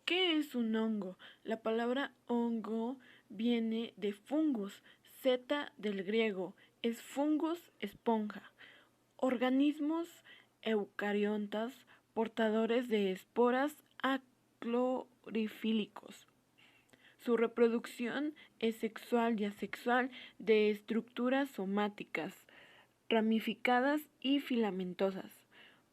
¿Qué es un hongo? La palabra hongo viene de fungus, zeta del griego, es fungus, esponja. Organismos eucariontas portadores de esporas aclorofílicos. Su reproducción es sexual y asexual de estructuras somáticas, ramificadas y filamentosas,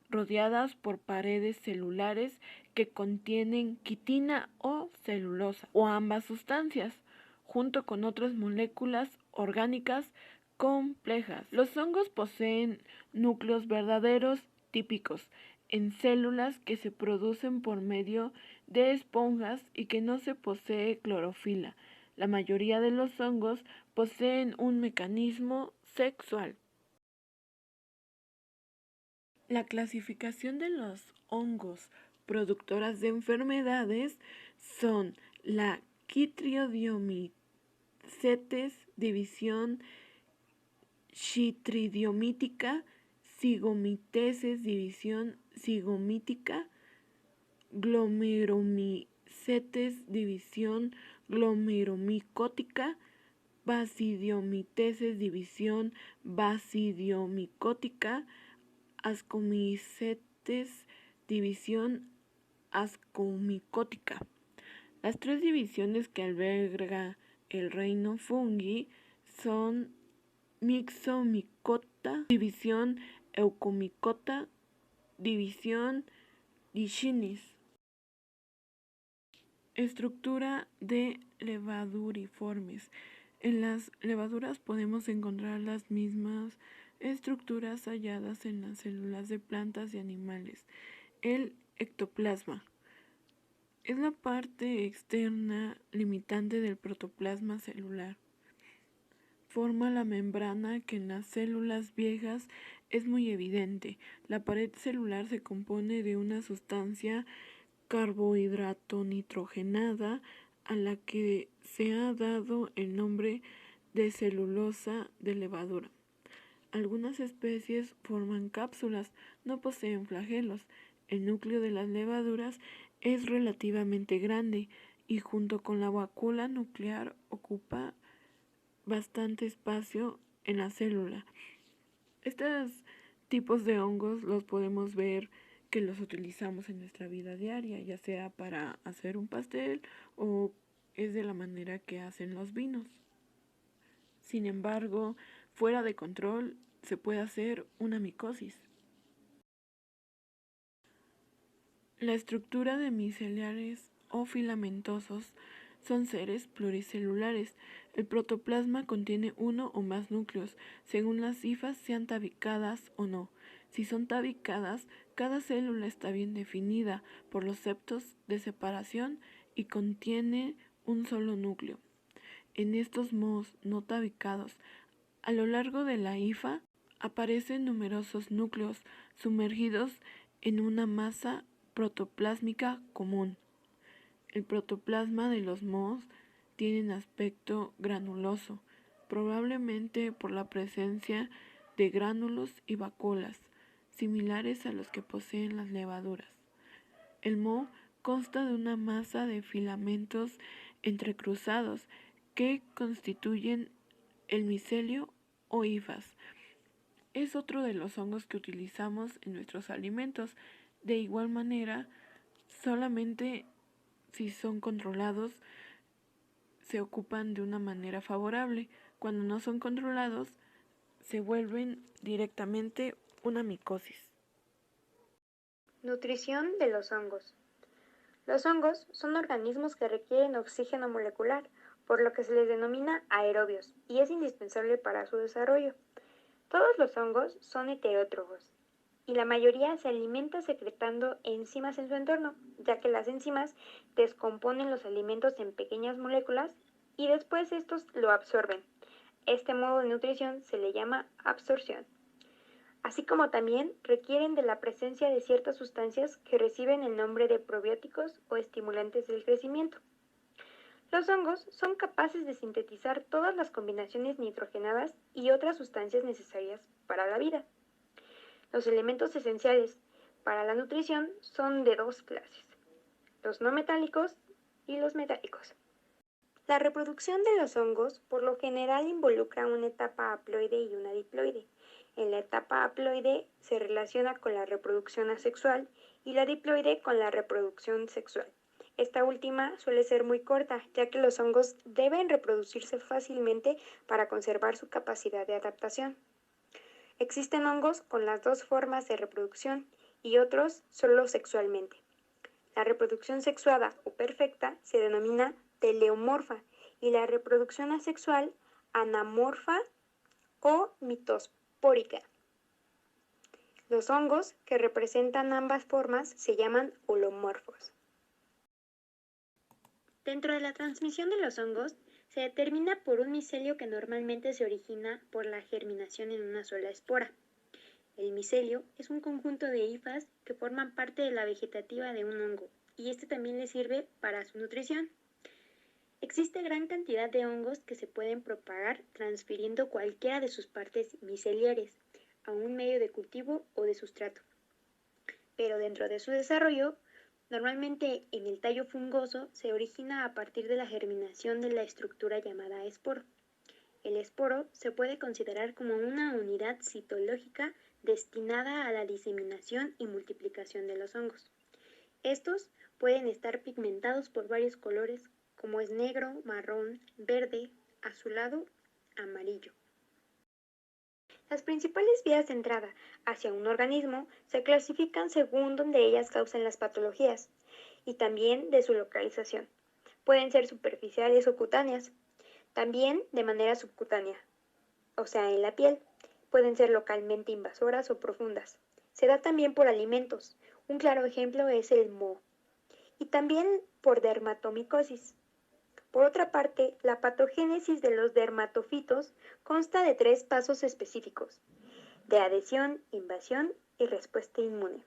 rodeadas por paredes celulares que contienen quitina o celulosa, o ambas sustancias, junto con otras moléculas orgánicas complejas. Los hongos poseen núcleos verdaderos típicos en células que se producen por medio de esponjas y que no se posee clorofila. La mayoría de los hongos poseen un mecanismo sexual. La clasificación de los hongos productoras de enfermedades son la Chytridiomycetes división Chytridiomytica, Zygomycetes división Zygomytica, Glomeromycetes división Glomeromycótica, Basidiomycetes división Basidiomycótica, Ascomycetes división Ascomycótica. Las tres divisiones que alberga el reino fungi son Myxomycota, división Eucomycota, división Lichinis. Estructura de levaduriformes. En las levaduras podemos encontrar las mismas estructuras halladas en las células de plantas y animales. El ectoplasma es la parte externa limitante del protoplasma celular. Forma la membrana que en las células viejas es muy evidente. La pared celular se compone de una sustancia carbohidrato nitrogenada a la que se ha dado el nombre de celulosa de levadura. Algunas especies forman cápsulas, no poseen flagelos. El núcleo de las levaduras es relativamente grande y junto con la vacuola nuclear ocupa bastante espacio en la célula. Estos tipos de hongos los podemos ver que los utilizamos en nuestra vida diaria, ya sea para hacer un pastel o es de la manera que hacen los vinos. Sin embargo, fuera de control se puede hacer una micosis. La estructura de miceliales o filamentosos son seres pluricelulares. El protoplasma contiene uno o más núcleos, según las hifas sean tabicadas o no. Si son tabicadas, cada célula está bien definida por los septos de separación y contiene un solo núcleo. En estos mohos no tabicados, a lo largo de la hifa aparecen numerosos núcleos sumergidos en una masa protoplásmica común. El protoplasma de los mohos tiene aspecto granuloso, probablemente por la presencia de gránulos y vacuolas, similares a los que poseen las levaduras. El moho consta de una masa de filamentos entrecruzados que constituyen el micelio o hifas. Es otro de los hongos que utilizamos en nuestros alimentos. De igual manera, solamente si son controlados se ocupan de una manera favorable. Cuando no son controlados, se vuelven directamente una micosis. Nutrición de los hongos. Los hongos son organismos que requieren oxígeno molecular, por lo que se les denomina aerobios, y es indispensable para su desarrollo. Todos los hongos son heterótrofos, y la mayoría se alimenta secretando enzimas en su entorno, ya que las enzimas descomponen los alimentos en pequeñas moléculas y después estos lo absorben. Este modo de nutrición se le llama absorción. Así como también requieren de la presencia de ciertas sustancias que reciben el nombre de probióticos o estimulantes del crecimiento. Los hongos son capaces de sintetizar todas las combinaciones nitrogenadas y otras sustancias necesarias para la vida. Los elementos esenciales para la nutrición son de dos clases: los no metálicos y los metálicos. La reproducción de los hongos por lo general involucra una etapa haploide y una diploide. En la etapa haploide se relaciona con la reproducción asexual y la diploide con la reproducción sexual. Esta última suele ser muy corta, ya que los hongos deben reproducirse fácilmente para conservar su capacidad de adaptación. Existen hongos con las dos formas de reproducción y otros solo sexualmente. La reproducción sexuada o perfecta se denomina teleomorfa y la reproducción asexual anamorfa o mitospórica. Los hongos que representan ambas formas se llaman holomorfos. Dentro de la transmisión de los hongos se determina por un micelio que normalmente se origina por la germinación en una sola espora. El micelio es un conjunto de hifas que forman parte de la vegetativa de un hongo y este también le sirve para su nutrición. Existe gran cantidad de hongos que se pueden propagar transfiriendo cualquiera de sus partes miceliares a un medio de cultivo o de sustrato. Pero dentro de su desarrollo, normalmente en el tallo fungoso se origina a partir de la germinación de la estructura llamada esporo. El esporo se puede considerar como una unidad citológica destinada a la diseminación y multiplicación de los hongos. Estos pueden estar pigmentados por varios colores, como es negro, marrón, verde, azulado, amarillo. Las principales vías de entrada hacia un organismo se clasifican según donde ellas causan las patologías y también de su localización. Pueden ser superficiales o cutáneas, también de manera subcutánea, o sea, en la piel. Pueden ser localmente invasoras o profundas. Se da también por alimentos. Un claro ejemplo es el moho. Y también por dermatomicosis. Por otra parte, la patogénesis de los dermatofitos consta de 3 pasos específicos: de adhesión, invasión y respuesta inmune.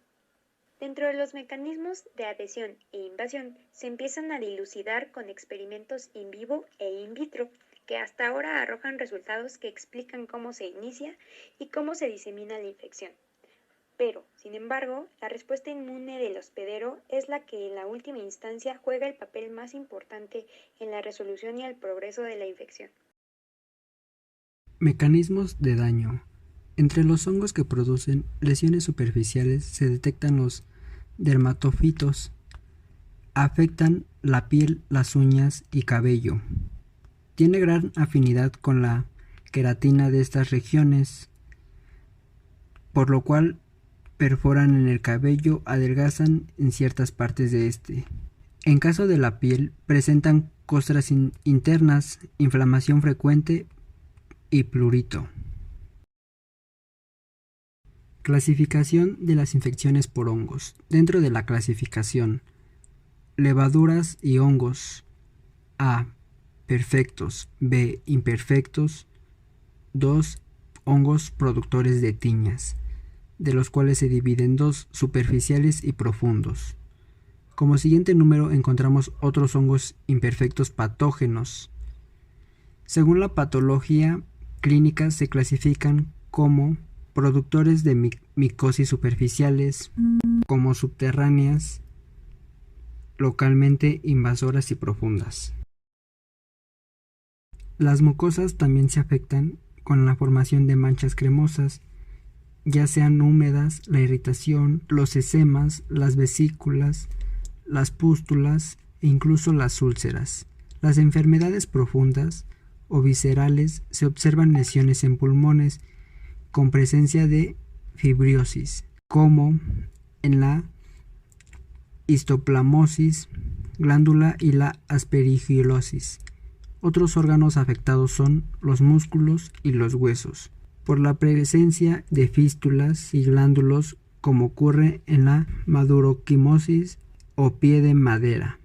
Dentro de los mecanismos de adhesión e invasión se empiezan a dilucidar con experimentos in vivo e in vitro, que hasta ahora arrojan resultados que explican cómo se inicia y cómo se disemina la infección. Pero, sin embargo, la respuesta inmune del hospedero es la que en la última instancia juega el papel más importante en la resolución y el progreso de la infección. Mecanismos de daño. Entre los hongos que producen lesiones superficiales se detectan los dermatofitos. Afectan la piel, las uñas y cabello. Tiene gran afinidad con la queratina de estas regiones, por lo cual perforan en el cabello, adelgazan en ciertas partes de este. En caso de la piel, presentan costras internas, inflamación frecuente y prurito. Clasificación de las infecciones por hongos. Dentro de la clasificación, levaduras y hongos. A. Perfectos. B. Imperfectos. 2. Hongos productores de tiñas, de los cuales se dividen 2, superficiales y profundos. Como siguiente número encontramos otros hongos imperfectos patógenos. Según la patología clínica se clasifican como productores de micosis superficiales, como subterráneas, localmente invasoras y profundas. Las mucosas también se afectan con la formación de manchas cremosas, ya sean húmedas, la irritación, los esemas, las vesículas, las pústulas e incluso las úlceras. Las enfermedades profundas o viscerales se observan lesiones en pulmones con presencia de fibriosis, como en la histoplamosis, glándula y la aspergilosis. Otros órganos afectados son los músculos y los huesos, por la presencia de fístulas y glándulos, como ocurre en la maduroquimosis o pie de madera.